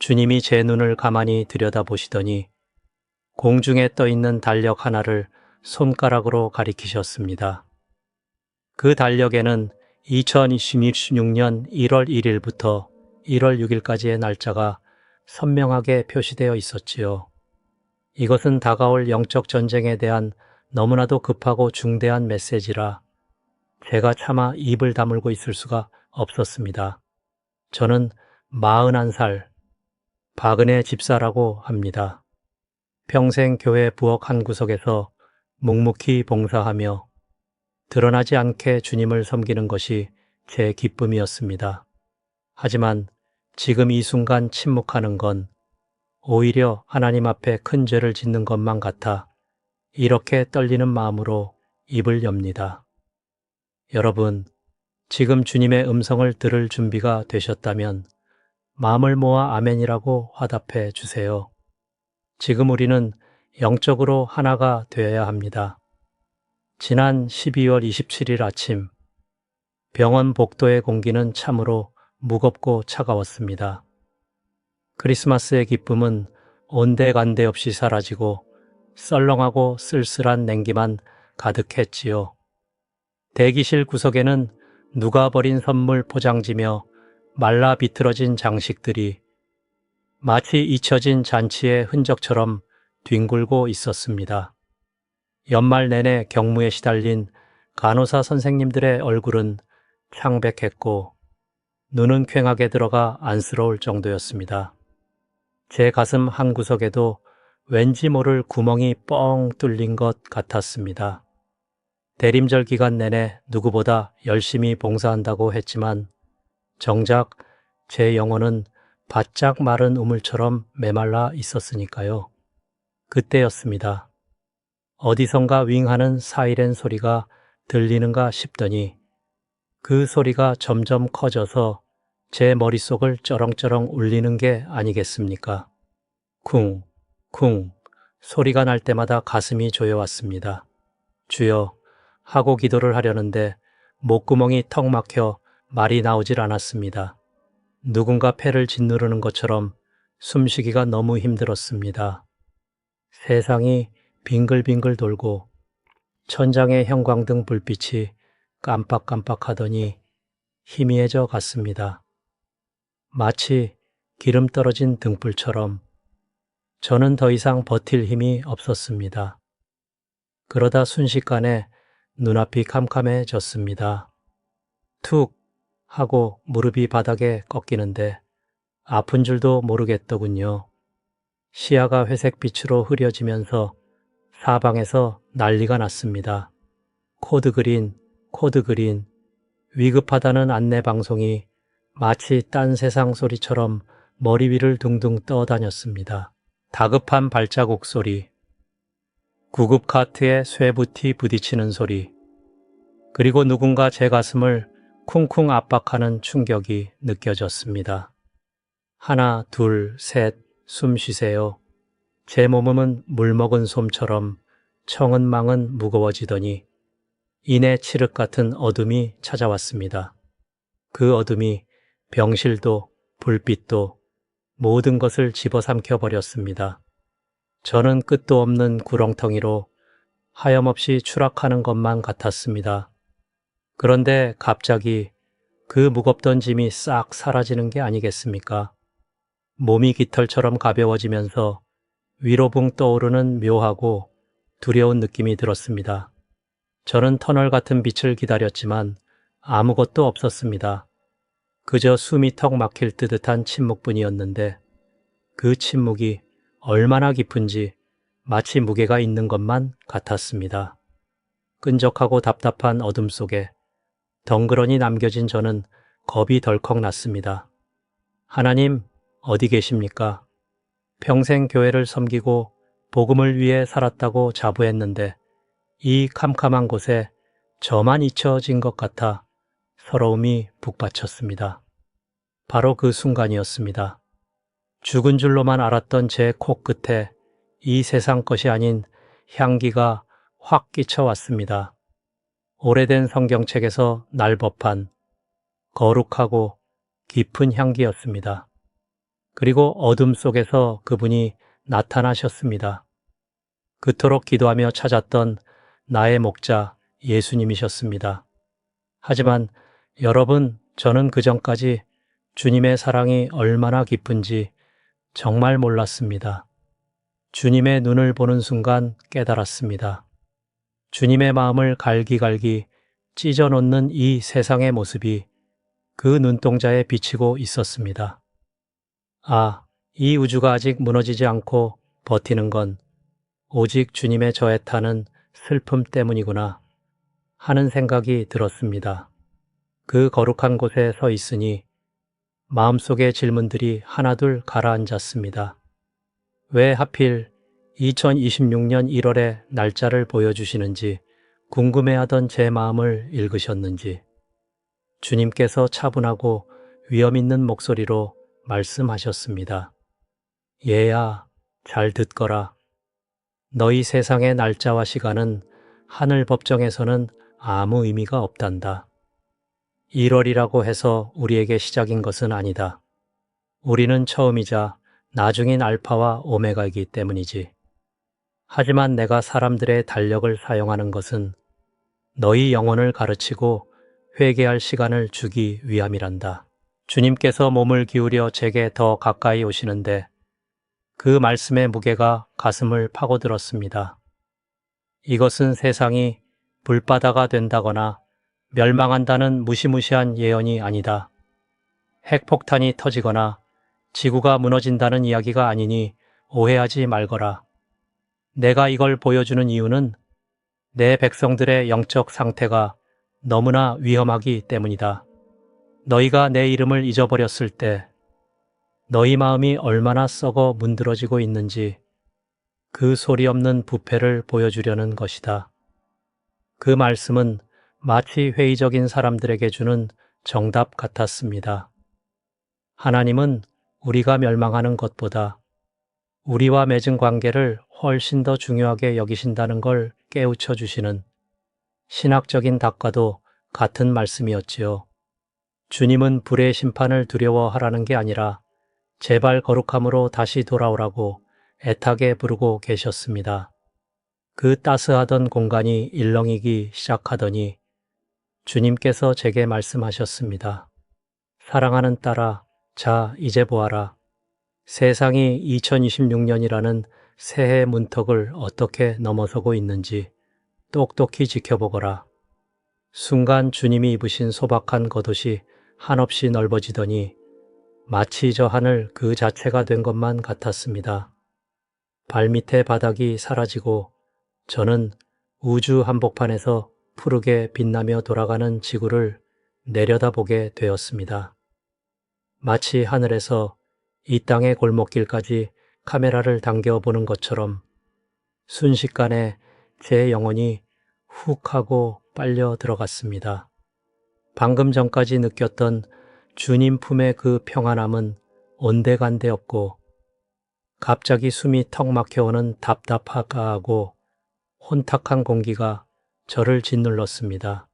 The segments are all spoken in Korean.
주님이 제 눈을 가만히 들여다보시더니 공중에 떠 있는 달력 하나를 손가락으로 가리키셨습니다. 그 달력에는 2026년 1월 1일부터 1월 6일까지의 날짜가 선명하게 표시되어 있었지요. 이것은 다가올 영적 전쟁에 대한 너무나도 급하고 중대한 메시지라 제가 차마 입을 다물고 있을 수가 없었습니다. 저는 41살 박은혜 집사라고 합니다. 평생 교회 부엌 한 구석에서 묵묵히 봉사하며 드러나지 않게 주님을 섬기는 것이 제 기쁨이었습니다. 하지만 지금 이 순간 침묵하는 건 오히려 하나님 앞에 큰 죄를 짓는 것만 같아 이렇게 떨리는 마음으로 입을 엽니다. 여러분, 지금 주님의 음성을 들을 준비가 되셨다면 마음을 모아 아멘이라고 화답해 주세요. 지금 우리는 영적으로 하나가 되어야 합니다. 지난 12월 27일 아침, 병원 복도의 공기는 참으로 무겁고 차가웠습니다. 크리스마스의 기쁨은 온데간데 없이 사라지고 썰렁하고 쓸쓸한 냉기만 가득했지요. 대기실 구석에는 누가 버린 선물 포장지며 말라 비틀어진 장식들이 마치 잊혀진 잔치의 흔적처럼 뒹굴고 있었습니다. 연말 내내 경무에 시달린 간호사 선생님들의 얼굴은 창백했고 눈은 퀭하게 들어가 안쓰러울 정도였습니다. 제 가슴 한 구석에도 왠지 모를 구멍이 뻥 뚫린 것 같았습니다. 대림절 기간 내내 누구보다 열심히 봉사한다고 했지만 정작 제 영혼은 바짝 마른 우물처럼 메말라 있었으니까요. 그때였습니다. 어디선가 윙하는 사이렌 소리가 들리는가 싶더니 그 소리가 점점 커져서 제 머릿속을 쩌렁쩌렁 울리는 게 아니겠습니까? 쿵, 쿵 소리가 날 때마다 가슴이 조여왔습니다. 주여 하고 기도를 하려는데 목구멍이 턱 막혀 말이 나오질 않았습니다. 누군가 폐를 짓누르는 것처럼 숨쉬기가 너무 힘들었습니다. 세상이 빙글빙글 돌고 천장의 형광등 불빛이 깜빡깜빡하더니 희미해져 갔습니다. 마치 기름 떨어진 등불처럼 저는 더 이상 버틸 힘이 없었습니다. 그러다 순식간에 눈앞이 캄캄해졌습니다. 툭 하고 무릎이 바닥에 꺾이는데 아픈 줄도 모르겠더군요. 시야가 회색빛으로 흐려지면서 사방에서 난리가 났습니다. 코드 그린, 위급하다는 안내 방송이 마치 딴 세상 소리처럼 머리 위를 둥둥 떠다녔습니다. 다급한 발자국 소리, 구급 카트에 쇠붙이 부딪히는 소리, 그리고 누군가 제 가슴을 쿵쿵 압박하는 충격이 느껴졌습니다. 하나, 둘, 셋, 숨 쉬세요. 제 몸은 물먹은 솜처럼 청은망은 무거워지더니 이내 칠흑 같은 어둠이 찾아왔습니다. 그 어둠이 병실도 불빛도 모든 것을 집어삼켜 버렸습니다. 저는 끝도 없는 구렁텅이로 하염없이 추락하는 것만 같았습니다. 그런데 갑자기 그 무겁던 짐이 싹 사라지는 게 아니겠습니까? 몸이 깃털처럼 가벼워지면서 위로 붕 떠오르는 묘하고 두려운 느낌이 들었습니다. 저는 터널 같은 빛을 기다렸지만 아무것도 없었습니다. 그저 숨이 턱 막힐 듯한 침묵뿐이었는데 그 침묵이 얼마나 깊은지 마치 무게가 있는 것만 같았습니다. 끈적하고 답답한 어둠 속에 덩그러니 남겨진 저는 겁이 덜컥 났습니다. 하나님, 어디 계십니까? 평생 교회를 섬기고 복음을 위해 살았다고 자부했는데 이 캄캄한 곳에 저만 잊혀진 것 같아 서러움이 북받쳤습니다. 바로 그 순간이었습니다. 죽은 줄로만 알았던 제 코끝에 이 세상 것이 아닌 향기가 확 끼쳐왔습니다. 오래된 성경책에서 날 법한 거룩하고 깊은 향기였습니다. 그리고 어둠 속에서 그분이 나타나셨습니다. 그토록 기도하며 찾았던 나의 목자 예수님이셨습니다. 하지만 여러분, 저는 그전까지 주님의 사랑이 얼마나 깊은지 정말 몰랐습니다. 주님의 눈을 보는 순간 깨달았습니다. 주님의 마음을 갈기갈기 찢어놓는 이 세상의 모습이 그 눈동자에 비치고 있었습니다. 아, 이 우주가 아직 무너지지 않고 버티는 건 오직 주님의 저에 타는 슬픔 때문이구나 하는 생각이 들었습니다. 그 거룩한 곳에 서 있으니 마음속의 질문들이 하나둘 가라앉았습니다. 왜 하필 2026년 1월에 날짜를 보여주시는지 궁금해하던 제 마음을 읽으셨는지 주님께서 차분하고 위엄 있는 목소리로 말씀하셨습니다. 얘야, 잘 듣거라. 너희 세상의 날짜와 시간은 하늘 법정에서는 아무 의미가 없단다. 1월이라고 해서 우리에게 시작인 것은 아니다. 우리는 처음이자 나중인 알파와 오메가이기 때문이지. 하지만 내가 사람들의 달력을 사용하는 것은 너희 영혼을 가르치고 회개할 시간을 주기 위함이란다. 주님께서 몸을 기울여 제게 더 가까이 오시는데 그 말씀의 무게가 가슴을 파고들었습니다. 이것은 세상이 불바다가 된다거나 멸망한다는 무시무시한 예언이 아니다. 핵폭탄이 터지거나 지구가 무너진다는 이야기가 아니니 오해하지 말거라. 내가 이걸 보여주는 이유는 내 백성들의 영적 상태가 너무나 위험하기 때문이다. 너희가 내 이름을 잊어버렸을 때 너희 마음이 얼마나 썩어 문드러지고 있는지 그 소리 없는 부패를 보여주려는 것이다. 그 말씀은 마치 회의적인 사람들에게 주는 정답 같았습니다. 하나님은 우리가 멸망하는 것보다 우리와 맺은 관계를 훨씬 더 중요하게 여기신다는 걸 깨우쳐 주시는 신학적인 답과도 같은 말씀이었지요. 주님은 불의 심판을 두려워하라는 게 아니라 제발 거룩함으로 다시 돌아오라고 애타게 부르고 계셨습니다. 그 따스하던 공간이 일렁이기 시작하더니 주님께서 제게 말씀하셨습니다. 사랑하는 딸아, 자, 이제 보아라. 세상이 2026년이라는 새해 문턱을 어떻게 넘어서고 있는지 똑똑히 지켜보거라. 순간 주님이 입으신 소박한 겉옷이 한없이 넓어지더니 마치 저 하늘 그 자체가 된 것만 같았습니다. 발밑의 바닥이 사라지고 저는 우주 한복판에서 푸르게 빛나며 돌아가는 지구를 내려다보게 되었습니다. 마치 하늘에서 이 땅의 골목길까지 카메라를 당겨보는 것처럼 순식간에 제 영혼이 훅 하고 빨려 들어갔습니다. 방금 전까지 느꼈던 주님 품의 그 평안함은 온데간데 없고 갑자기 숨이 턱 막혀오는 답답하고 혼탁한 공기가 저를 짓눌렀습니다.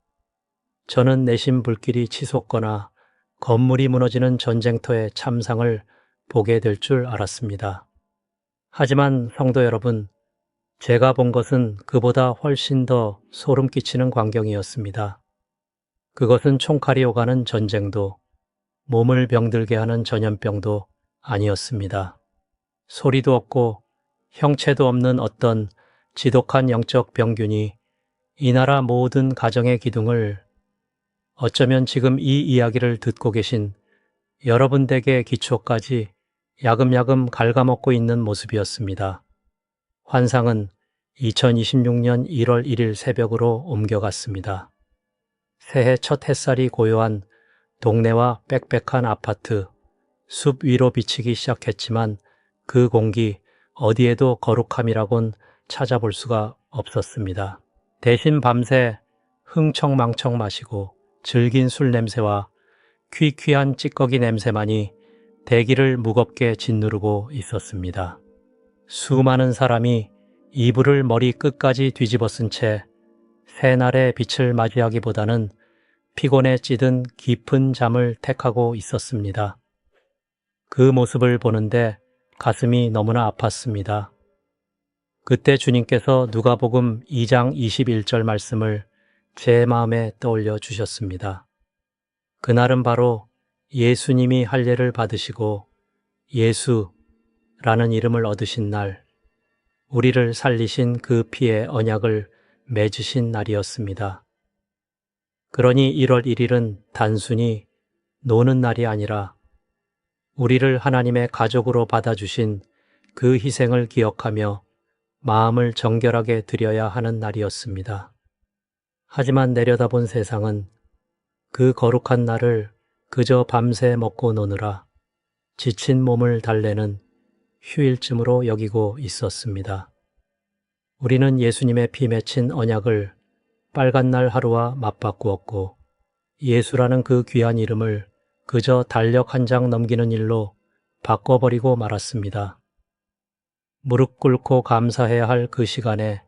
저는 내심 불길이 치솟거나 건물이 무너지는 전쟁터의 참상을 보게 될 줄 알았습니다. 하지만 성도 여러분, 제가 본 것은 그보다 훨씬 더 소름 끼치는 광경이었습니다. 그것은 총칼이 오가는 전쟁도 몸을 병들게 하는 전염병도 아니었습니다. 소리도 없고 형체도 없는 어떤 지독한 영적 병균이 이 나라 모든 가정의 기둥을 어쩌면 지금 이 이야기를 듣고 계신 여러분 댁의 기초까지 야금야금 갉아먹고 있는 모습이었습니다. 환상은 2026년 1월 1일 새벽으로 옮겨갔습니다. 새해 첫 햇살이 고요한 동네와 빽빽한 아파트, 숲 위로 비치기 시작했지만 그 공기 어디에도 거룩함이라곤 찾아볼 수가 없었습니다. 대신 밤새 흥청망청 마시고 질긴 술 냄새와 퀴퀴한 찌꺼기 냄새만이 대기를 무겁게 짓누르고 있었습니다. 수많은 사람이 이불을 머리 끝까지 뒤집어 쓴 채 새날의 빛을 맞이하기보다는 피곤에 찌든 깊은 잠을 택하고 있었습니다. 그 모습을 보는데 가슴이 너무나 아팠습니다. 그때 주님께서 누가복음 2장 21절 말씀을 제 마음에 떠올려 주셨습니다. 그날은 바로 예수님이 할례를 받으시고 예수라는 이름을 얻으신 날, 우리를 살리신 그 피의 언약을 맺으신 날이었습니다. 그러니 1월 1일은 단순히 노는 날이 아니라 우리를 하나님의 가족으로 받아주신 그 희생을 기억하며 마음을 정결하게 드려야 하는 날이었습니다. 하지만 내려다본 세상은 그 거룩한 날을 그저 밤새 먹고 노느라 지친 몸을 달래는 휴일쯤으로 여기고 있었습니다. 우리는 예수님의 피 맺힌 언약을 빨간 날 하루와 맞바꾸었고 예수라는 그 귀한 이름을 그저 달력 한 장 넘기는 일로 바꿔버리고 말았습니다. 무릎 꿇고 감사해야 할 그 시간에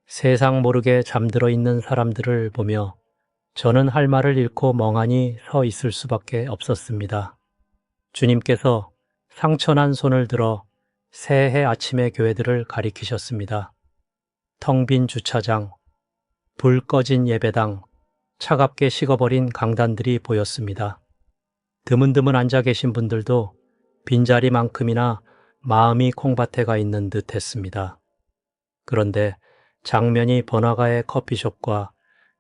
세상 모르게 잠들어 있는 사람들을 보며 저는 할 말을 잃고 멍하니 서 있을 수밖에 없었습니다. 주님께서 상처난 손을 들어 새해 아침의 교회들을 가리키셨습니다. 텅 빈 주차장, 불 꺼진 예배당, 차갑게 식어버린 강단들이 보였습니다. 드문드문 앉아 계신 분들도 빈자리만큼이나 마음이 콩밭에 가 있는 듯 했습니다. 그런데 장면이 번화가의 커피숍과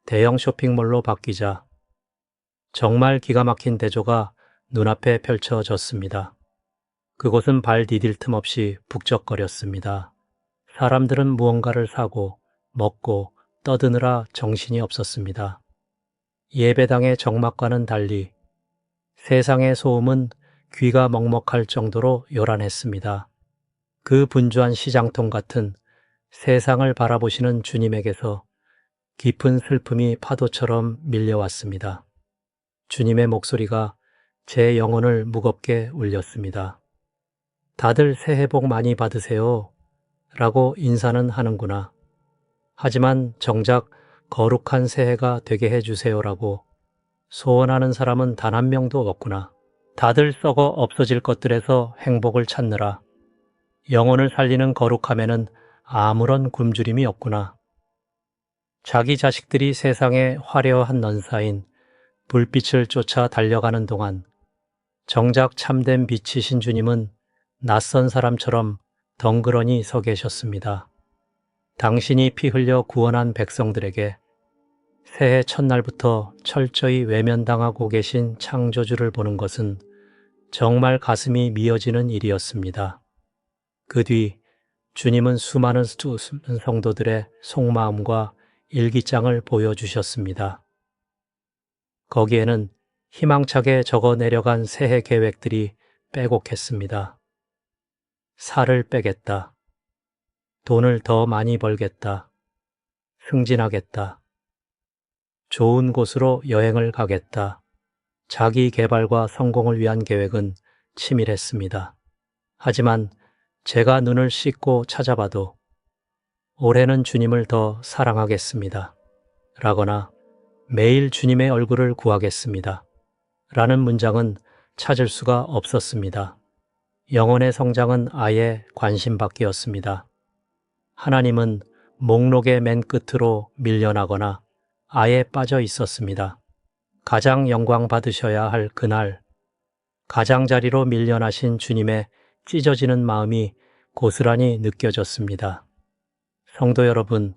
대형 쇼핑몰로 바뀌자 정말 기가 막힌 대조가 눈앞에 펼쳐졌습니다. 그곳은 발 디딜 틈 없이 북적거렸습니다. 사람들은 무언가를 사고 먹고 떠드느라 정신이 없었습니다. 예배당의 정막과는 달리 세상의 소음은 귀가 먹먹할 정도로 요란했습니다. 그 분주한 시장통 같은 세상을 바라보시는 주님에게서 깊은 슬픔이 파도처럼 밀려왔습니다. 주님의 목소리가 제 영혼을 무겁게 울렸습니다. 다들 새해 복 많이 받으세요 라고 인사는 하는구나. 하지만 정작 거룩한 새해가 되게 해주세요라고 소원하는 사람은 단 한 명도 없구나. 다들 썩어 없어질 것들에서 행복을 찾느라 영혼을 살리는 거룩함에는 아무런 굶주림이 없구나. 자기 자식들이 세상에 화려한 넌사인 불빛을 쫓아 달려가는 동안 정작 참된 빛이신 주님은 낯선 사람처럼 덩그러니 서 계셨습니다. 당신이 피 흘려 구원한 백성들에게 새해 첫날부터 철저히 외면당하고 계신 창조주를 보는 것은 정말 가슴이 미어지는 일이었습니다. 그 뒤 주님은 수많은 성도들의 속마음과 일기장을 보여주셨습니다. 거기에는 희망차게 적어 내려간 새해 계획들이 빼곡했습니다. 살을 빼겠다. 돈을 더 많이 벌겠다. 승진하겠다. 좋은 곳으로 여행을 가겠다. 자기 개발과 성공을 위한 계획은 치밀했습니다. 하지만 제가 눈을 씻고 찾아봐도 올해는 주님을 더 사랑하겠습니다. 라거나 매일 주님의 얼굴을 구하겠습니다. 라는 문장은 찾을 수가 없었습니다. 영혼의 성장은 아예 관심 밖이었습니다. 하나님은 목록의 맨 끝으로 밀려나거나 아예 빠져 있었습니다. 가장 영광 받으셔야 할 그날, 가장자리로 밀려나신 주님의 찢어지는 마음이 고스란히 느껴졌습니다. 성도 여러분,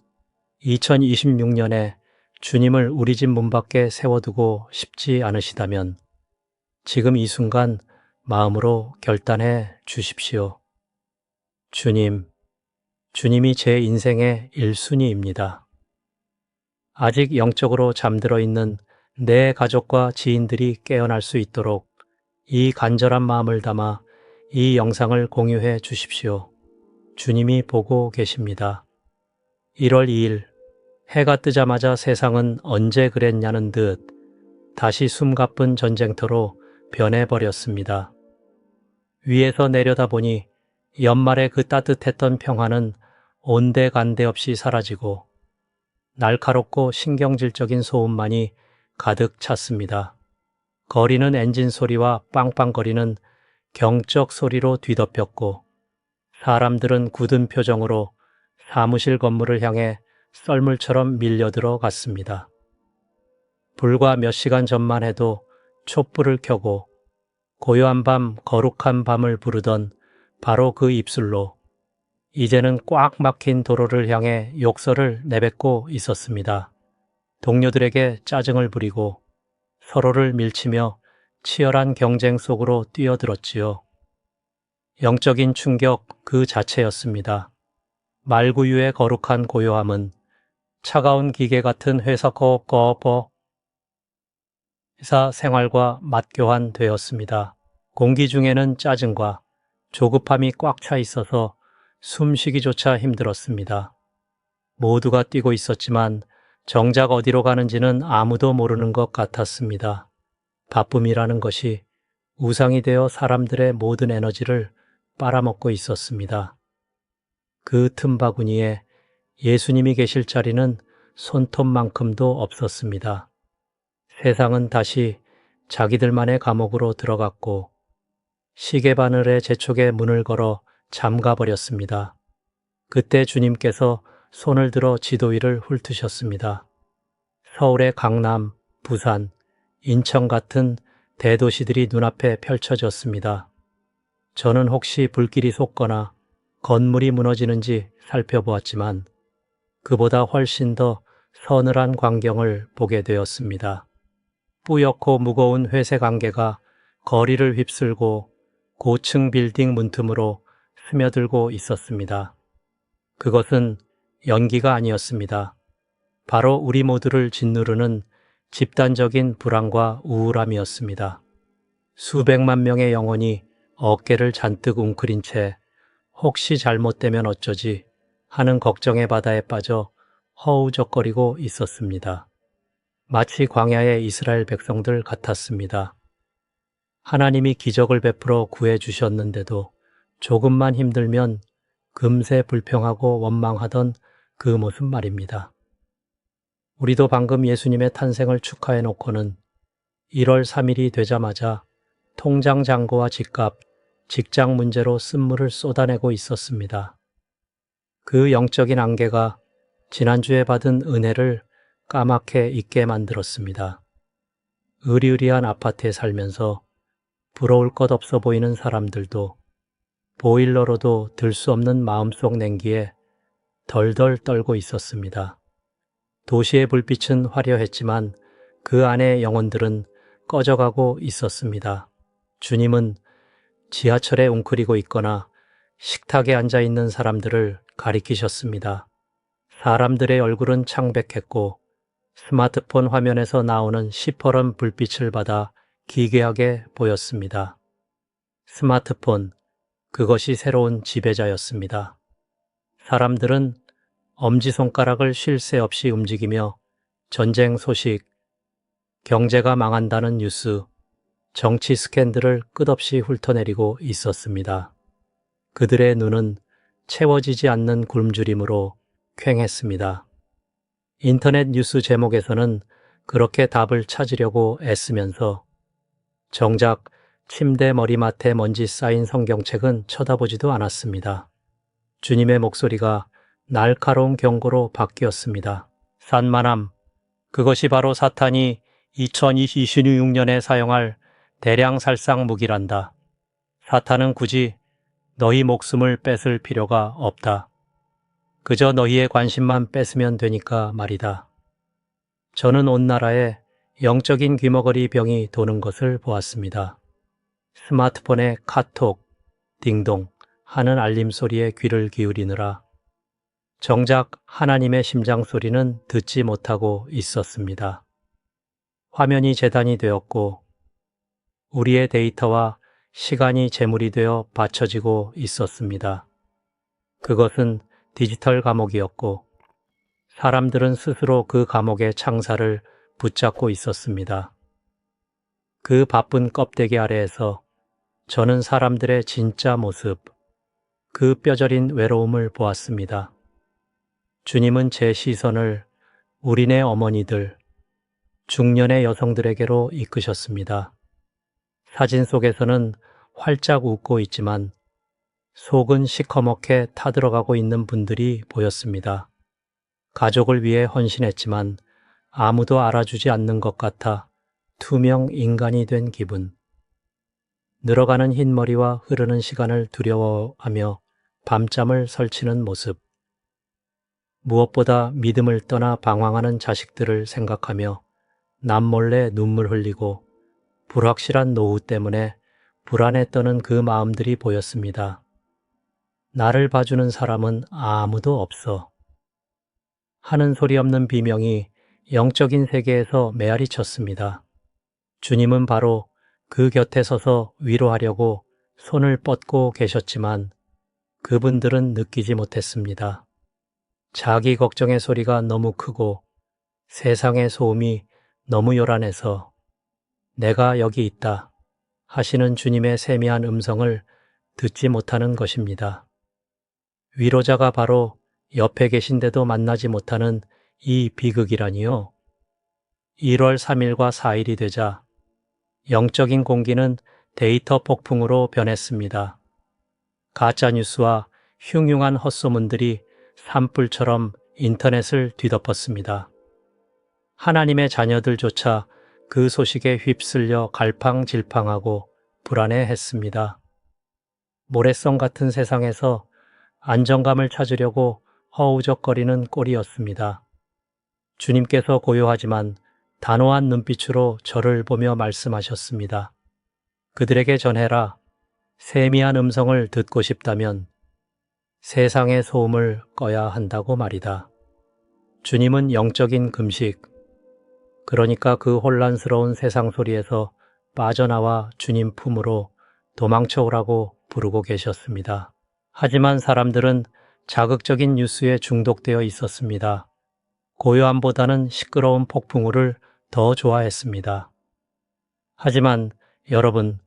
2026년에 주님을 우리 집 문 밖에 세워두고 싶지 않으시다면 지금 이 순간 마음으로 결단해 주십시오. 주님이 제 인생의 1순위입니다. 아직 영적으로 잠들어 있는 내 가족과 지인들이 깨어날 수 있도록 이 간절한 마음을 담아 이 영상을 공유해 주십시오. 주님이 보고 계십니다. 1월 2일 해가 뜨자마자 세상은 언제 그랬냐는 듯 다시 숨가쁜 전쟁터로 변해버렸습니다. 위에서 내려다보니 연말의 그 따뜻했던 평화는 온데간데 없이 사라지고 날카롭고 신경질적인 소음만이 가득 찼습니다. 거리는 엔진 소리와 빵빵거리는 경적 소리로 뒤덮였고 사람들은 굳은 표정으로 사무실 건물을 향해 썰물처럼 밀려들어 갔습니다. 불과 몇 시간 전만 해도 촛불을 켜고 고요한 밤, 거룩한 밤을 부르던 바로 그 입술로 이제는 꽉 막힌 도로를 향해 욕설을 내뱉고 있었습니다. 동료들에게 짜증을 부리고 서로를 밀치며 치열한 경쟁 속으로 뛰어들었지요. 영적인 충격 그 자체였습니다. 말구유의 거룩한 고요함은 차가운 기계 같은 회사 생활과 맞교환되었습니다. 공기 중에는 짜증과 조급함이 꽉 차 있어서 숨쉬기조차 힘들었습니다. 모두가 뛰고 있었지만 정작 어디로 가는지는 아무도 모르는 것 같았습니다. 바쁨이라는 것이 우상이 되어 사람들의 모든 에너지를 빨아먹고 있었습니다. 그 틈바구니에 예수님이 계실 자리는 손톱만큼도 없었습니다. 세상은 다시 자기들만의 감옥으로 들어갔고 시계바늘의 재촉에 문을 걸어 잠가버렸습니다. 그때 주님께서 손을 들어 지도 위를 훑으셨습니다. 서울의 강남, 부산, 인천 같은 대도시들이 눈앞에 펼쳐졌습니다. 저는 혹시 불길이 솟거나 건물이 무너지는지 살펴보았지만 그보다 훨씬 더 서늘한 광경을 보게 되었습니다. 뿌옇고 무거운 회색 안개가 거리를 휩쓸고 고층 빌딩 문틈으로 스며들고 있었습니다. 그것은 연기가 아니었습니다. 바로 우리 모두를 짓누르는 집단적인 불안과 우울함이었습니다. 수백만 명의 영혼이 어깨를 잔뜩 웅크린 채 혹시 잘못되면 어쩌지 하는 걱정의 바다에 빠져 허우적거리고 있었습니다. 마치 광야의 이스라엘 백성들 같았습니다. 하나님이 기적을 베풀어 구해주셨는데도 조금만 힘들면 금세 불평하고 원망하던 그 모습 말입니다. 우리도 방금 예수님의 탄생을 축하해 놓고는 1월 3일이 되자마자 통장 잔고와 집값, 직장 문제로 쓴물을 쏟아내고 있었습니다. 그 영적인 안개가 지난주에 받은 은혜를 까맣게 잊게 만들었습니다. 으리으리한 아파트에 살면서 부러울 것 없어 보이는 사람들도 보일러로도 들 수 없는 마음속 냉기에 덜덜 떨고 있었습니다. 도시의 불빛은 화려했지만 그 안의 영혼들은 꺼져가고 있었습니다. 주님은 지하철에 웅크리고 있거나 식탁에 앉아 있는 사람들을 가리키셨습니다. 사람들의 얼굴은 창백했고 스마트폰 화면에서 나오는 시퍼런 불빛을 받아 기괴하게 보였습니다. 스마트폰, 그것이 새로운 지배자였습니다. 사람들은 엄지손가락을 쉴 새 없이 움직이며 전쟁 소식, 경제가 망한다는 뉴스, 정치 스캔들을 끝없이 훑어내리고 있었습니다. 그들의 눈은 채워지지 않는 굶주림으로 퀭했습니다. 인터넷 뉴스 제목에서는 그렇게 답을 찾으려고 애쓰면서 정작 침대 머리맡에 먼지 쌓인 성경책은 쳐다보지도 않았습니다. 주님의 목소리가 날카로운 경고로 바뀌었습니다. 산만함, 그것이 바로 사탄이 2026년에 사용할 대량 살상 무기란다. 사탄은 굳이 너희 목숨을 뺏을 필요가 없다. 그저 너희의 관심만 뺏으면 되니까 말이다. 저는 온 나라에 영적인 귀머거리 병이 도는 것을 보았습니다. 스마트폰에 카톡, 딩동 하는 알림 소리에 귀를 기울이느라 정작 하나님의 심장 소리는 듣지 못하고 있었습니다. 화면이 재단이 되었고 우리의 데이터와 시간이 재물이 되어 바쳐지고 있었습니다. 그것은 디지털 감옥이었고 사람들은 스스로 그 감옥의 창살을 붙잡고 있었습니다. 그 바쁜 껍데기 아래에서 저는 사람들의 진짜 모습, 그 뼈저린 외로움을 보았습니다. 주님은 제 시선을 우리네 어머니들, 중년의 여성들에게로 이끄셨습니다. 사진 속에서는 활짝 웃고 있지만 속은 시커멓게 타들어가고 있는 분들이 보였습니다. 가족을 위해 헌신했지만 아무도 알아주지 않는 것 같아 투명 인간이 된 기분. 늘어가는 흰머리와 흐르는 시간을 두려워하며 밤잠을 설치는 모습. 무엇보다 믿음을 떠나 방황하는 자식들을 생각하며 남몰래 눈물 흘리고 불확실한 노후 때문에 불안에 떠는 그 마음들이 보였습니다. 나를 봐주는 사람은 아무도 없어. 하는 소리 없는 비명이 영적인 세계에서 메아리 쳤습니다. 주님은 바로 그 곁에 서서 위로하려고 손을 뻗고 계셨지만 그분들은 느끼지 못했습니다. 자기 걱정의 소리가 너무 크고 세상의 소음이 너무 요란해서 내가 여기 있다 하시는 주님의 세미한 음성을 듣지 못하는 것입니다. 위로자가 바로 옆에 계신데도 만나지 못하는 이 비극이라니요. 1월 3일과 4일이 되자 영적인 공기는 데이터 폭풍으로 변했습니다. 가짜뉴스와 흉흉한 헛소문들이 산불처럼 인터넷을 뒤덮었습니다. 하나님의 자녀들조차 그 소식에 휩쓸려 갈팡질팡하고 불안해했습니다. 모래성 같은 세상에서 안정감을 찾으려고 허우적거리는 꼴이었습니다. 주님께서 고요하지만 단호한 눈빛으로 저를 보며 말씀하셨습니다. 그들에게 전해라. 세미한 음성을 듣고 싶다면 세상의 소음을 꺼야 한다고 말이다. 주님은 영적인 금식, 그러니까 그 혼란스러운 세상 소리에서 빠져나와 주님 품으로 도망쳐오라고 부르고 계셨습니다. 하지만 사람들은 자극적인 뉴스에 중독되어 있었습니다. 고요함보다는 시끄러운 폭풍우를 더 좋아했습니다. 하지만 여러분,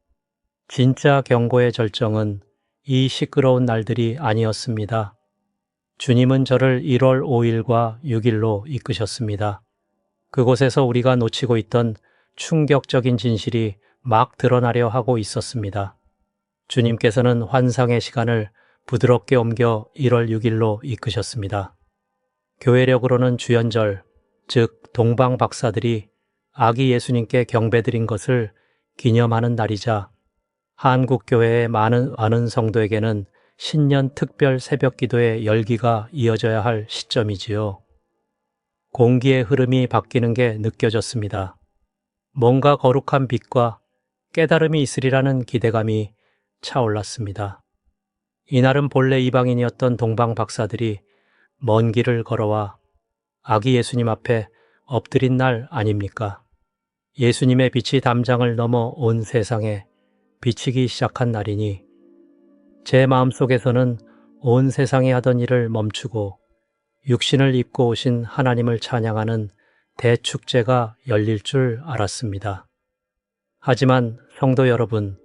진짜 경고의 절정은 이 시끄러운 날들이 아니었습니다. 주님은 저를 1월 5일과 6일로 이끄셨습니다. 그곳에서 우리가 놓치고 있던 충격적인 진실이 막 드러나려 하고 있었습니다. 주님께서는 환상의 시간을 부드럽게 옮겨 1월 6일로 이끄셨습니다. 교회력으로는 주연절, 즉 동방 박사들이 아기 예수님께 경배드린 것을 기념하는 날이자 한국교회의 많은 성도에게는 신년 특별 새벽 기도의 열기가 이어져야 할 시점이지요. 공기의 흐름이 바뀌는 게 느껴졌습니다. 뭔가 거룩한 빛과 깨달음이 있으리라는 기대감이 차올랐습니다. 이날은 본래 이방인이었던 동방 박사들이 먼 길을 걸어와 아기 예수님 앞에 엎드린 날 아닙니까? 예수님의 빛이 담장을 넘어 온 세상에 비치기 시작한 날이니 제 마음속에서는 온 세상이 하던 일을 멈추고 육신을 입고 오신 하나님을 찬양하는 대축제가 열릴 줄 알았습니다. 하지만 성도 여러분,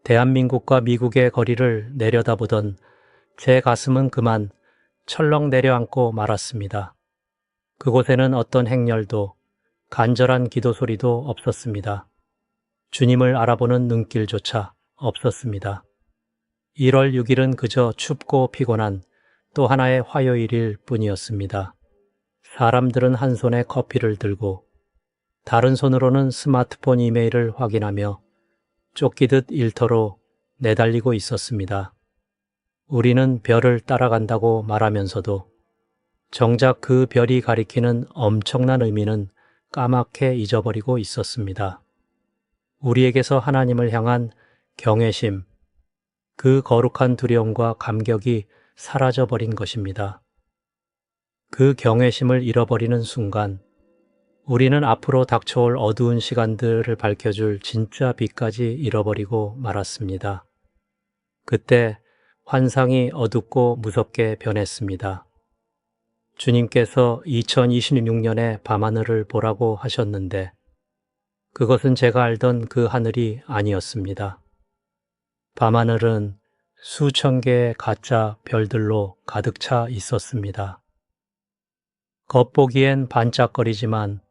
대한민국과 미국의 거리를 내려다보던 제 가슴은 그만 철렁 내려앉고 말았습니다. 그곳에는 어떤 행렬도 간절한 기도 소리도 없었습니다. 주님을 알아보는 눈길조차 없었습니다. 1월 6일은 그저 춥고 피곤한 또 하나의 화요일일 뿐이었습니다. 사람들은 한 손에 커피를 들고 다른 손으로는 스마트폰 이메일을 확인하며 쫓기듯 일터로 내달리고 있었습니다. 우리는 별을 따라간다고 말하면서도 정작 그 별이 가리키는 엄청난 의미는 까맣게 잊어버리고 있었습니다. 우리에게서 하나님을 향한 경외심, 그 거룩한 두려움과 감격이 사라져버린 것입니다. 그 경외심을 잃어버리는 순간 우리는 앞으로 닥쳐올 어두운 시간들을 밝혀줄 진짜 빛까지 잃어버리고 말았습니다. 그때 환상이 어둡고 무섭게 변했습니다. 주님께서 2026년의 밤하늘을 보라고 하셨는데 그것은 제가 알던 그 하늘이 아니었습니다. 밤하늘은 수천 개의 가짜 별들로 가득 차 있었습니다. 겉보기엔 반짝거리지만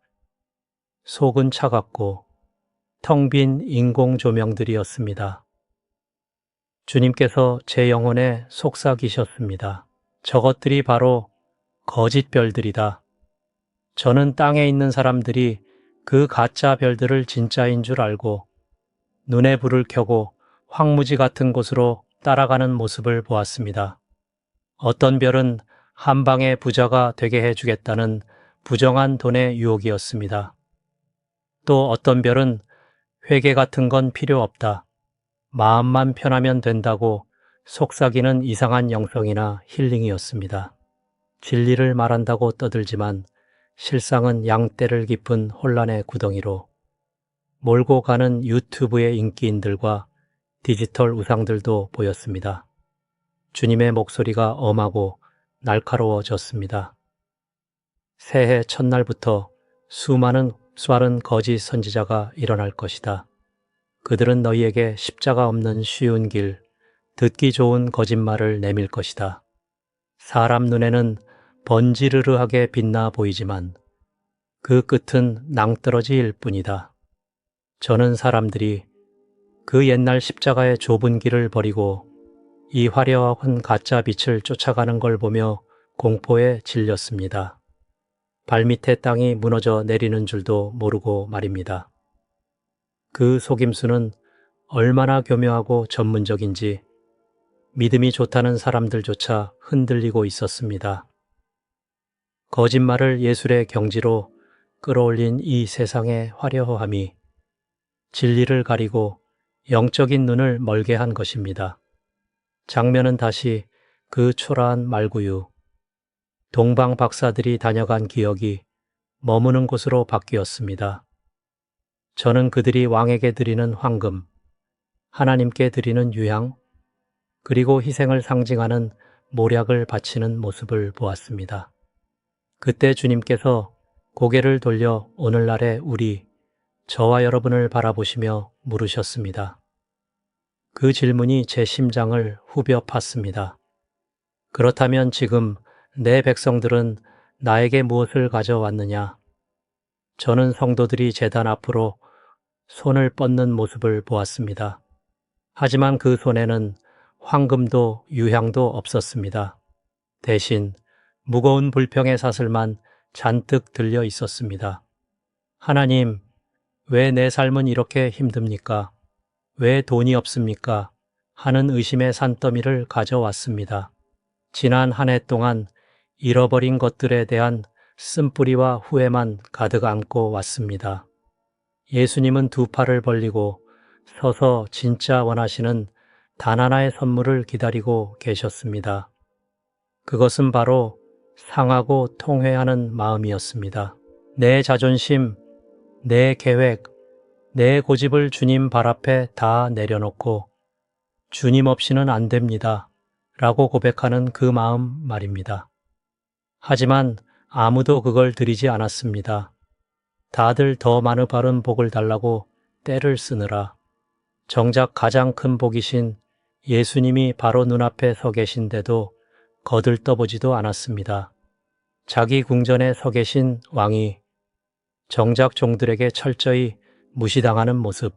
속은 차갑고 텅 빈 인공 조명들이었습니다. 주님께서 제 영혼에 속삭이셨습니다. 저것들이 바로 거짓 별들이다. 저는 땅에 있는 사람들이 그 가짜 별들을 진짜인 줄 알고 눈에 불을 켜고 황무지 같은 곳으로 따라가는 모습을 보았습니다. 어떤 별은 한 방에 부자가 되게 해주겠다는 부정한 돈의 유혹이었습니다. 또 어떤 별은 회개 같은 건 필요 없다. 마음만 편하면 된다고 속삭이는 이상한 영성이나 힐링이었습니다. 진리를 말한다고 떠들지만 실상은 양떼를 깊은 혼란의 구덩이로 몰고 가는 유튜브의 인기인들과 디지털 우상들도 보였습니다. 주님의 목소리가 엄하고 날카로워졌습니다. 새해 첫날부터 수많은 거짓 선지자가 일어날 것이다. 그들은 너희에게 십자가 없는 쉬운 길, 듣기 좋은 거짓말을 내밀 것이다. 사람 눈에는 번지르르하게 빛나 보이지만 그 끝은 낭떠러지일 뿐이다. 저는 사람들이 그 옛날 십자가의 좁은 길을 버리고 이 화려한 가짜 빛을 쫓아가는 걸 보며 공포에 질렸습니다. 발밑에 땅이 무너져 내리는 줄도 모르고 말입니다. 그 속임수는 얼마나 교묘하고 전문적인지 믿음이 좋다는 사람들조차 흔들리고 있었습니다. 거짓말을 예술의 경지로 끌어올린 이 세상의 화려함이 진리를 가리고 영적인 눈을 멀게 한 것입니다. 장면은 다시 그 초라한 말구유, 동방 박사들이 다녀간 기억이 머무는 곳으로 바뀌었습니다. 저는 그들이 왕에게 드리는 황금, 하나님께 드리는 유향, 그리고 희생을 상징하는 모략을 바치는 모습을 보았습니다. 그때 주님께서 고개를 돌려 오늘날의 저와 여러분을 바라보시며 물으셨습니다. 그 질문이 제 심장을 후벼 팠습니다. 그렇다면 지금 내 백성들은 나에게 무엇을 가져왔느냐? 저는 성도들이 제단 앞으로 손을 뻗는 모습을 보았습니다. 하지만 그 손에는 황금도 유향도 없었습니다. 대신 무거운 불평의 사슬만 잔뜩 들려 있었습니다. 하나님, 왜 내 삶은 이렇게 힘듭니까? 왜 돈이 없습니까? 하는 의심의 산더미를 가져왔습니다. 지난 한 해 동안 잃어버린 것들에 대한 쓴뿌리와 후회만 가득 안고 왔습니다. 예수님은 두 팔을 벌리고 서서 진짜 원하시는 단 하나의 선물을 기다리고 계셨습니다. 그것은 바로 상하고 통회하는 마음이었습니다. 내 자존심, 내 계획, 내 고집을 주님 발 앞에 다 내려놓고 주님 없이는 안 됩니다. 라고 고백하는 그 마음 말입니다. 하지만 아무도 그걸 드리지 않았습니다. 다들 더 많은 바른 복을 달라고 떼를 쓰느라 정작 가장 큰 복이신 예수님이 바로 눈앞에 서 계신데도 거들떠보지도 않았습니다. 자기 궁전에 서 계신 왕이 정작 종들에게 철저히 무시당하는 모습,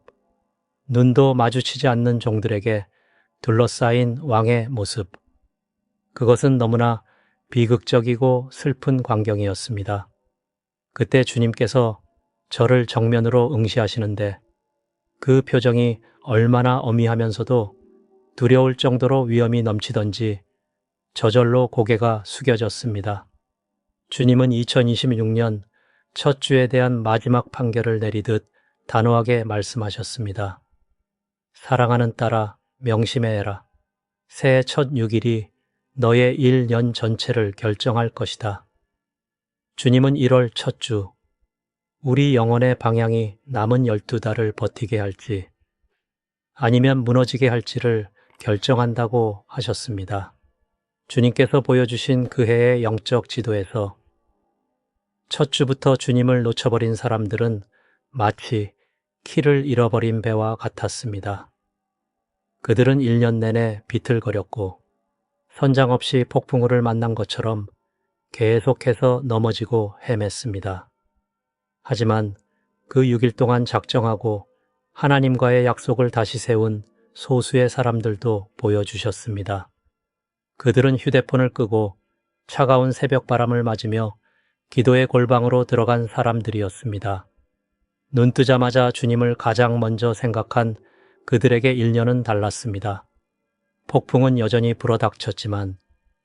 눈도 마주치지 않는 종들에게 둘러싸인 왕의 모습, 그것은 너무나 비극적이고 슬픈 광경이었습니다. 그때 주님께서 저를 정면으로 응시하시는데 그 표정이 얼마나 어미하면서도 두려울 정도로 위험이 넘치던지 저절로 고개가 숙여졌습니다. 주님은 2026년 첫 주에 대한 마지막 판결을 내리듯 단호하게 말씀하셨습니다. 사랑하는 딸아, 명심해라. 새해 첫 6일이 너의 1년 전체를 결정할 것이다. 주님은 1월 첫 주, 우리 영혼의 방향이 남은 12달을 버티게 할지 아니면 무너지게 할지를 결정한다고 하셨습니다. 주님께서 보여주신 그 해의 영적 지도에서 첫 주부터 주님을 놓쳐버린 사람들은 마치 키를 잃어버린 배와 같았습니다. 그들은 1년 내내 비틀거렸고 선장 없이 폭풍우를 만난 것처럼 계속해서 넘어지고 헤맸습니다. 하지만 그 6일 동안 작정하고 하나님과의 약속을 다시 세운 소수의 사람들도 보여주셨습니다. 그들은 휴대폰을 끄고 차가운 새벽 바람을 맞으며 기도의 골방으로 들어간 사람들이었습니다. 눈 뜨자마자 주님을 가장 먼저 생각한 그들에게 1년은 달랐습니다. 폭풍은 여전히 불어닥쳤지만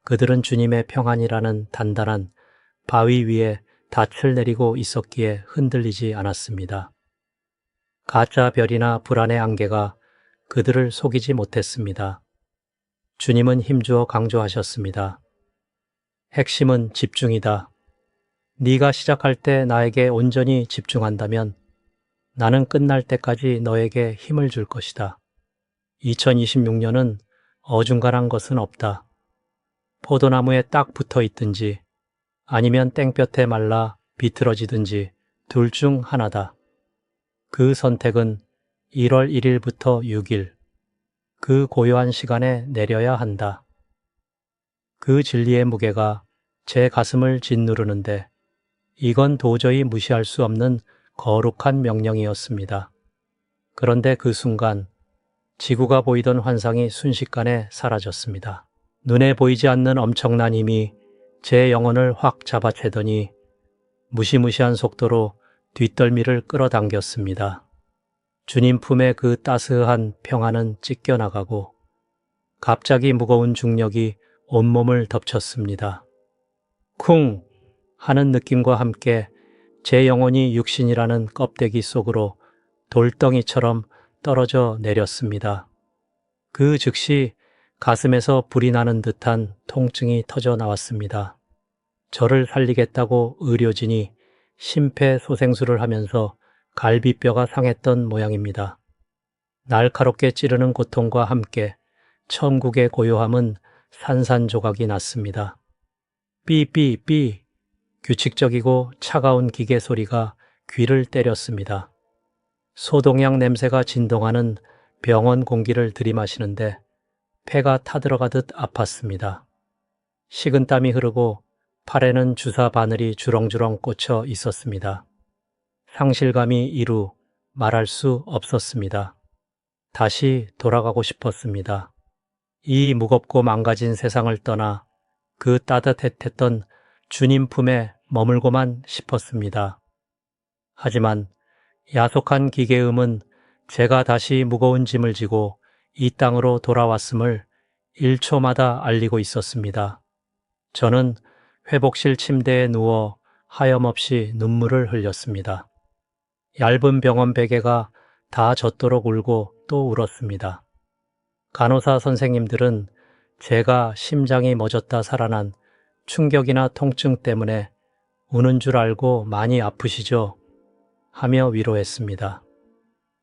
그들은 주님의 평안이라는 단단한 바위 위에 닻을 내리고 있었기에 흔들리지 않았습니다. 가짜 별이나 불안의 안개가 그들을 속이지 못했습니다. 주님은 힘주어 강조하셨습니다. 핵심은 집중이다. 네가 시작할 때 나에게 온전히 집중한다면 나는 끝날 때까지 너에게 힘을 줄 것이다. 2026년은 어중간한 것은 없다. 포도나무에 딱 붙어 있든지 아니면 땡볕에 말라 비틀어지든지 둘 중 하나다. 그 선택은 1월 1일부터 6일, 그 고요한 시간에 내려야 한다. 그 진리의 무게가 제 가슴을 짓누르는데 이건 도저히 무시할 수 없는 거룩한 명령이었습니다. 그런데 그 순간 지구가 보이던 환상이 순식간에 사라졌습니다. 눈에 보이지 않는 엄청난 힘이 제 영혼을 확 잡아채더니 무시무시한 속도로 뒷덜미를 끌어당겼습니다. 주님 품의 그 따스한 평안은 찢겨나가고 갑자기 무거운 중력이 온몸을 덮쳤습니다. 쿵 하는 느낌과 함께 제 영혼이 육신이라는 껍데기 속으로 돌덩이처럼 떨어져 내렸습니다. 그 즉시 가슴에서 불이 나는 듯한 통증이 터져 나왔습니다. 저를 살리겠다고 의료진이 심폐소생술을 하면서 갈비뼈가 상했던 모양입니다. 날카롭게 찌르는 고통과 함께 천국의 고요함은 산산조각이 났습니다. 삐삐삐 규칙적이고 차가운 기계 소리가 귀를 때렸습니다. 소독약 냄새가 진동하는 병원 공기를 들이마시는데 폐가 타들어가듯 아팠습니다. 식은땀이 흐르고 팔에는 주사 바늘이 주렁주렁 꽂혀 있었습니다. 상실감이 이루 말할 수 없었습니다. 다시 돌아가고 싶었습니다. 이 무겁고 망가진 세상을 떠나 그 따뜻했던 주님 품에 머물고만 싶었습니다. 하지만 야속한 기계음은 제가 다시 무거운 짐을 지고 이 땅으로 돌아왔음을 1초마다 알리고 있었습니다. 저는 회복실 침대에 누워 하염없이 눈물을 흘렸습니다. 얇은 병원 베개가 다 젖도록 울고 또 울었습니다. 간호사 선생님들은 제가 심장이 멎었다 살아난 충격이나 통증 때문에 우는 줄 알고 많이 아프시죠? 하며 위로했습니다.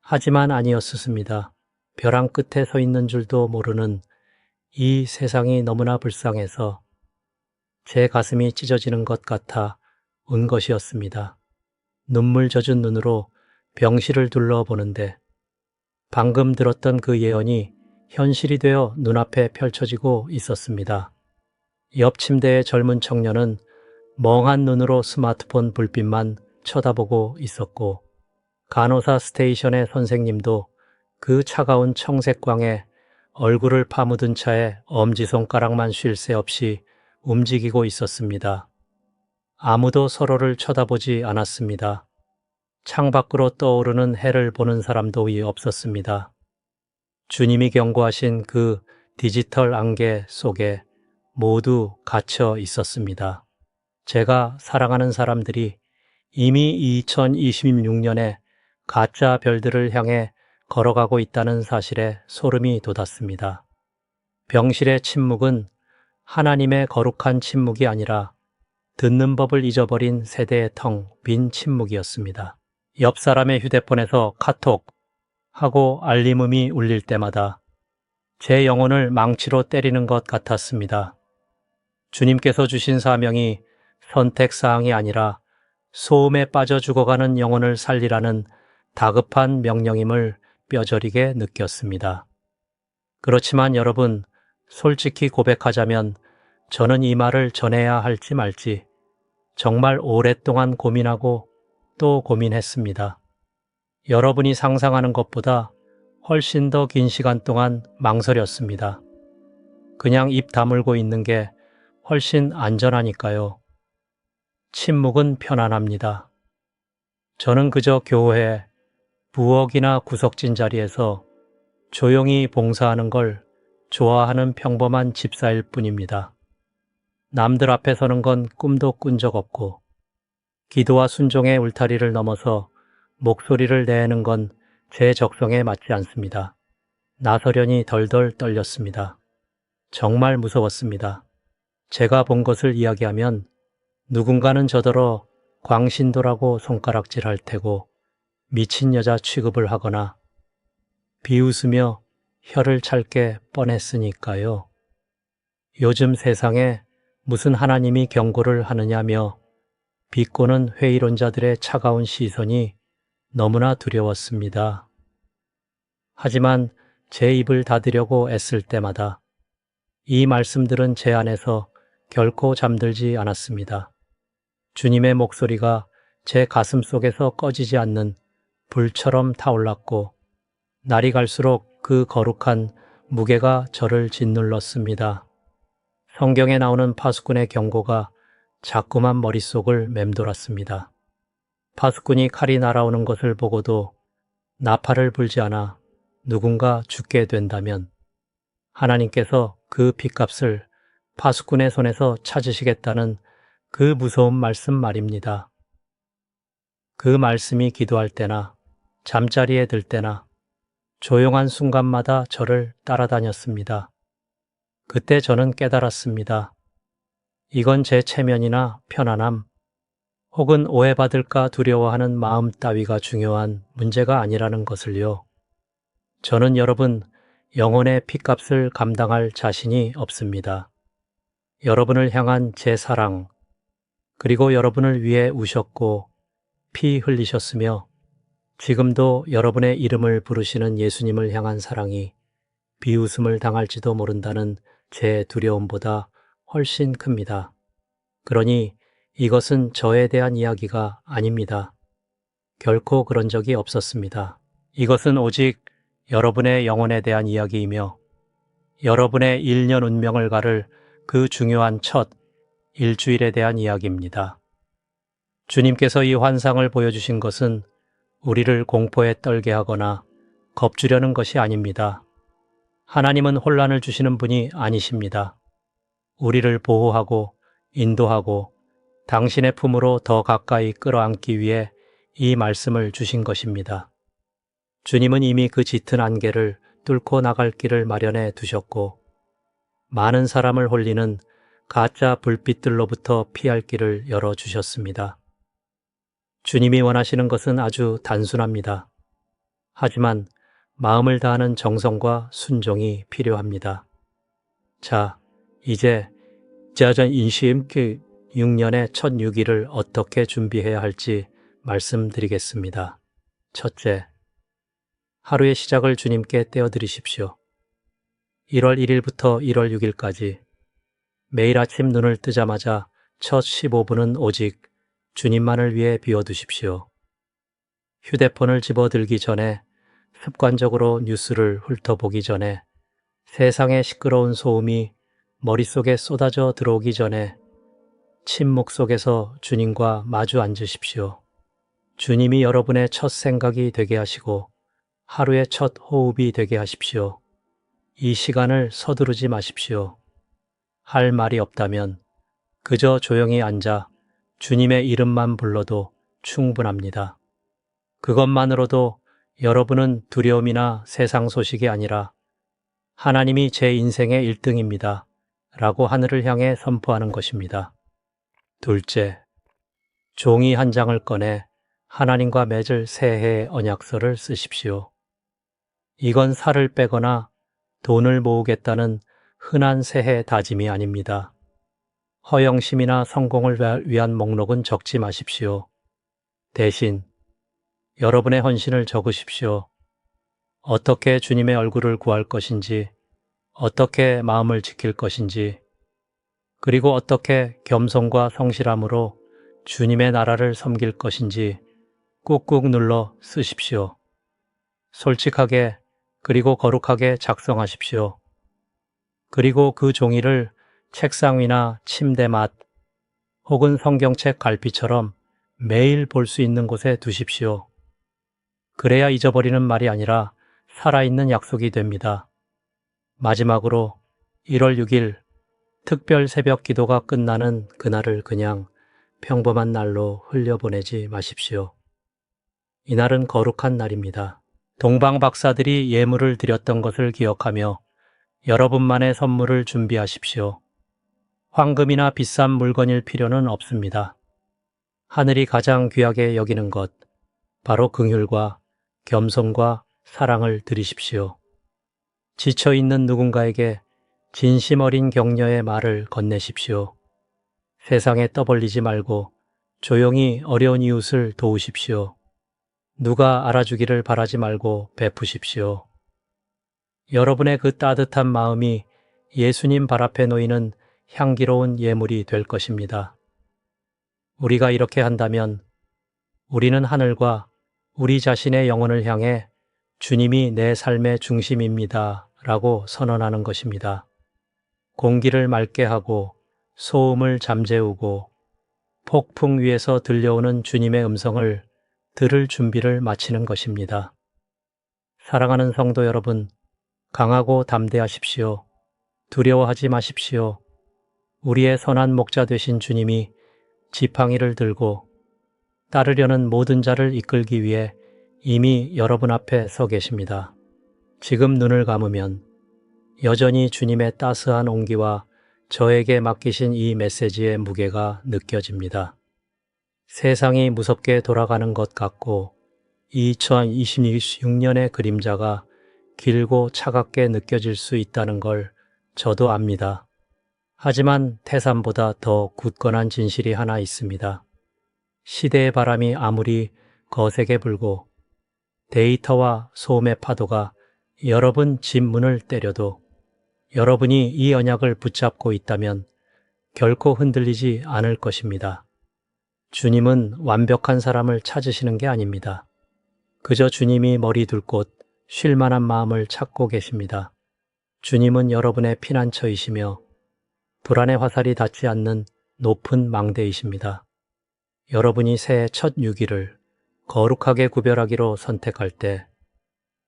하지만 아니었습니다. 벼랑 끝에 서 있는 줄도 모르는 이 세상이 너무나 불쌍해서 제 가슴이 찢어지는 것 같아 운 것이었습니다. 눈물 젖은 눈으로 병실을 둘러보는데 방금 들었던 그 예언이 현실이 되어 눈앞에 펼쳐지고 있었습니다. 옆 침대의 젊은 청년은 멍한 눈으로 스마트폰 불빛만 쳐다보고 있었고 간호사 스테이션의 선생님도 그 차가운 청색광에 얼굴을 파묻은 채에 엄지손가락만 쉴 새 없이 움직이고 있었습니다. 아무도 서로를 쳐다보지 않았습니다. 창밖으로 떠오르는 해를 보는 사람도 없었습니다. 주님이 경고하신 그 디지털 안개 속에 모두 갇혀 있었습니다. 제가 사랑하는 사람들이 이미 2026년에 가짜 별들을 향해 걸어가고 있다는 사실에 소름이 돋았습니다. 병실의 침묵은 하나님의 거룩한 침묵이 아니라 듣는 법을 잊어버린 세대의 텅 빈 침묵이었습니다. 옆 사람의 휴대폰에서 카톡 하고 알림음이 울릴 때마다 제 영혼을 망치로 때리는 것 같았습니다. 주님께서 주신 사명이 선택사항이 아니라 소음에 빠져 죽어가는 영혼을 살리라는 다급한 명령임을 뼈저리게 느꼈습니다. 그렇지만 여러분, 솔직히 고백하자면 저는 이 말을 전해야 할지 말지 정말 오랫동안 고민하고 또 고민했습니다. 여러분이 상상하는 것보다 훨씬 더 긴 시간 동안 망설였습니다. 그냥 입 다물고 있는 게 훨씬 안전하니까요. 침묵은 편안합니다. 저는 그저 교회, 부엌이나 구석진 자리에서 조용히 봉사하는 걸 좋아하는 평범한 집사일 뿐입니다. 남들 앞에 서는 건 꿈도 꾼 적 없고, 기도와 순종의 울타리를 넘어서 목소리를 내는 건 제 적성에 맞지 않습니다. 나서려니 덜덜 떨렸습니다. 정말 무서웠습니다. 제가 본 것을 이야기하면 누군가는 저더러 광신도라고 손가락질할 테고 미친 여자 취급을 하거나 비웃으며 혀를 찰게 뻔했으니까요. 요즘 세상에 무슨 하나님이 경고를 하느냐며 비꼬는 회의론자들의 차가운 시선이 너무나 두려웠습니다. 하지만 제 입을 닫으려고 애쓸 때마다 이 말씀들은 제 안에서 결코 잠들지 않았습니다. 주님의 목소리가 제 가슴 속에서 꺼지지 않는 불처럼 타올랐고 날이 갈수록 그 거룩한 무게가 저를 짓눌렀습니다. 성경에 나오는 파수꾼의 경고가 자꾸만 머릿속을 맴돌았습니다. 파수꾼이 칼이 날아오는 것을 보고도 나팔을 불지 않아 누군가 죽게 된다면 하나님께서 그 핏값을 파수꾼의 손에서 찾으시겠다는 그 무서운 말씀 말입니다. 그 말씀이 기도할 때나 잠자리에 들 때나 조용한 순간마다 저를 따라다녔습니다. 그때 저는 깨달았습니다. 이건 제 체면이나 편안함, 혹은 오해받을까 두려워하는 마음 따위가 중요한 문제가 아니라는 것을요. 저는 여러분 영혼의 핏값을 감당할 자신이 없습니다. 여러분을 향한 제 사랑, 그리고 여러분을 위해 우셨고 피 흘리셨으며 지금도 여러분의 이름을 부르시는 예수님을 향한 사랑이 비웃음을 당할지도 모른다는 제 두려움보다 훨씬 큽니다. 그러니 이것은 저에 대한 이야기가 아닙니다. 결코 그런 적이 없었습니다. 이것은 오직 여러분의 영혼에 대한 이야기이며 여러분의 1년 운명을 가를 그 중요한 첫 일주일에 대한 이야기입니다. 주님께서 이 환상을 보여주신 것은 우리를 공포에 떨게 하거나 겁주려는 것이 아닙니다. 하나님은 혼란을 주시는 분이 아니십니다. 우리를 보호하고 인도하고 당신의 품으로 더 가까이 끌어안기 위해 이 말씀을 주신 것입니다. 주님은 이미 그 짙은 안개를 뚫고 나갈 길을 마련해 두셨고 많은 사람을 홀리는 가짜 불빛들로부터 피할 길을 열어주셨습니다. 주님이 원하시는 것은 아주 단순합니다. 하지만 마음을 다하는 정성과 순종이 필요합니다. 자, 이제 자전 인심기 6년의 첫 6일을 어떻게 준비해야 할지 말씀드리겠습니다. 첫째, 하루의 시작을 주님께 떼어드리십시오. 1월 1일부터 1월 6일까지 매일 아침 눈을 뜨자마자 첫 15분은 오직 주님만을 위해 비워두십시오. 휴대폰을 집어들기 전에 습관적으로 뉴스를 훑어보기 전에 세상의 시끄러운 소음이 머릿속에 쏟아져 들어오기 전에 침묵 속에서 주님과 마주 앉으십시오. 주님이 여러분의 첫 생각이 되게 하시고 하루의 첫 호흡이 되게 하십시오. 이 시간을 서두르지 마십시오. 할 말이 없다면 그저 조용히 앉아 주님의 이름만 불러도 충분합니다. 그것만으로도 여러분은 두려움이나 세상 소식이 아니라 하나님이 제 인생의 1등입니다. 라고 하늘을 향해 선포하는 것입니다. 둘째, 종이 한 장을 꺼내 하나님과 맺을 새해의 언약서를 쓰십시오. 이건 살을 빼거나 돈을 모으겠다는 흔한 새해 다짐이 아닙니다. 허영심이나 성공을 위한 목록은 적지 마십시오. 대신 여러분의 헌신을 적으십시오. 어떻게 주님의 얼굴을 구할 것인지, 어떻게 마음을 지킬 것인지, 그리고 어떻게 겸손과 성실함으로 주님의 나라를 섬길 것인지 꾹꾹 눌러 쓰십시오. 솔직하게 그리고 거룩하게 작성하십시오. 그리고 그 종이를 책상 위나 침대 맡 혹은 성경책 갈피처럼 매일 볼 수 있는 곳에 두십시오. 그래야 잊어버리는 말이 아니라 살아있는 약속이 됩니다. 마지막으로 1월 6일 특별 새벽 기도가 끝나는 그날을 그냥 평범한 날로 흘려보내지 마십시오. 이날은 거룩한 날입니다. 동방 박사들이 예물을 드렸던 것을 기억하며 여러분만의 선물을 준비하십시오. 황금이나 비싼 물건일 필요는 없습니다. 하늘이 가장 귀하게 여기는 것, 바로 긍휼과 겸손과 사랑을 드리십시오. 지쳐있는 누군가에게 진심 어린 격려의 말을 건네십시오. 세상에 떠벌리지 말고 조용히 어려운 이웃을 도우십시오. 누가 알아주기를 바라지 말고 베푸십시오. 여러분의 그 따뜻한 마음이 예수님 발 앞에 놓이는 향기로운 예물이 될 것입니다. 우리가 이렇게 한다면 우리는 하늘과 우리 자신의 영혼을 향해 주님이 내 삶의 중심입니다 라고 선언하는 것입니다. 공기를 맑게 하고 소음을 잠재우고 폭풍 위에서 들려오는 주님의 음성을 들을 준비를 마치는 것입니다. 사랑하는 성도 여러분, 강하고 담대하십시오. 두려워하지 마십시오. 우리의 선한 목자 되신 주님이 지팡이를 들고 따르려는 모든 자를 이끌기 위해 이미 여러분 앞에 서 계십니다. 지금 눈을 감으면 여전히 주님의 따스한 온기와 저에게 맡기신 이 메시지의 무게가 느껴집니다. 세상이 무섭게 돌아가는 것 같고 2026년의 그림자가 길고 차갑게 느껴질 수 있다는 걸 저도 압니다. 하지만 태산보다 더 굳건한 진실이 하나 있습니다. 시대의 바람이 아무리 거세게 불고 데이터와 소음의 파도가 여러분 집 문을 때려도 여러분이 이 언약을 붙잡고 있다면 결코 흔들리지 않을 것입니다. 주님은 완벽한 사람을 찾으시는 게 아닙니다. 그저 주님이 머리 둘 곳, 쉴 만한 마음을 찾고 계십니다. 주님은 여러분의 피난처이시며 불안의 화살이 닿지 않는 높은 망대이십니다. 여러분이 새해 첫 6일을 거룩하게 구별하기로 선택할 때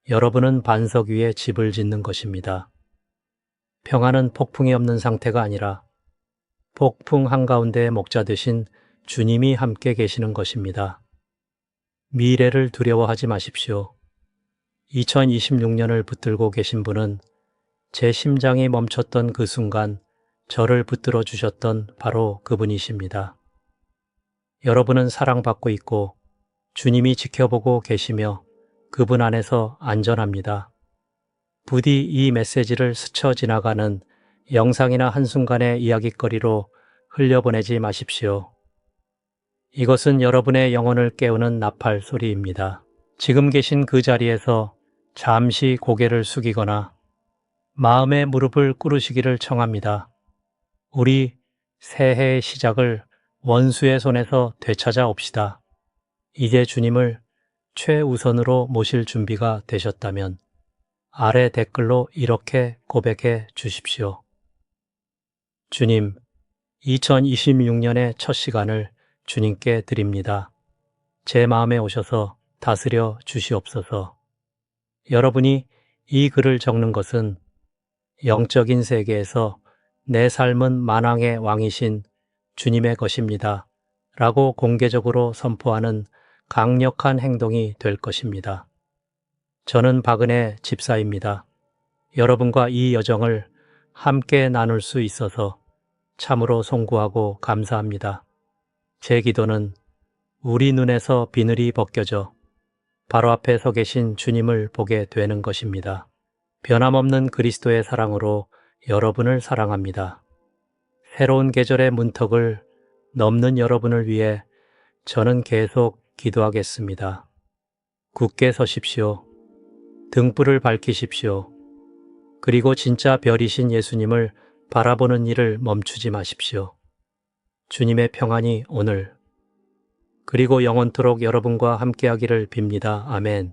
여러분은 반석 위에 집을 짓는 것입니다. 평안은 폭풍이 없는 상태가 아니라 폭풍 한가운데의 목자 되신 주님이 함께 계시는 것입니다. 미래를 두려워하지 마십시오. 2026년을 붙들고 계신 분은 제 심장이 멈췄던 그 순간 저를 붙들어 주셨던 바로 그분이십니다. 여러분은 사랑받고 있고 주님이 지켜보고 계시며 그분 안에서 안전합니다. 부디 이 메시지를 스쳐 지나가는 영상이나 한순간의 이야깃거리로 흘려보내지 마십시오. 이것은 여러분의 영혼을 깨우는 나팔 소리입니다. 지금 계신 그 자리에서 잠시 고개를 숙이거나 마음의 무릎을 꿇으시기를 청합니다. 우리 새해의 시작을 원수의 손에서 되찾아 옵시다. 이제 주님을 최우선으로 모실 준비가 되셨다면 아래 댓글로 이렇게 고백해 주십시오. 주님, 2026년의 첫 시간을 주님께 드립니다. 제 마음에 오셔서 다스려 주시옵소서. 여러분이 이 글을 적는 것은 영적인 세계에서 내 삶은 만왕의 왕이신 주님의 것입니다. 라고 공개적으로 선포하는 강력한 행동이 될 것입니다. 저는 박은혜 집사입니다. 여러분과 이 여정을 함께 나눌 수 있어서 참으로 송구하고 감사합니다. 제 기도는 우리 눈에서 비늘이 벗겨져 바로 앞에 서 계신 주님을 보게 되는 것입니다. 변함없는 그리스도의 사랑으로 여러분을 사랑합니다. 새로운 계절의 문턱을 넘는 여러분을 위해 저는 계속 기도하겠습니다. 굳게 서십시오. 등불을 밝히십시오. 그리고 진짜 별이신 예수님을 바라보는 일을 멈추지 마십시오. 주님의 평안이 오늘 그리고 영원토록 여러분과 함께하기를 빕니다. 아멘.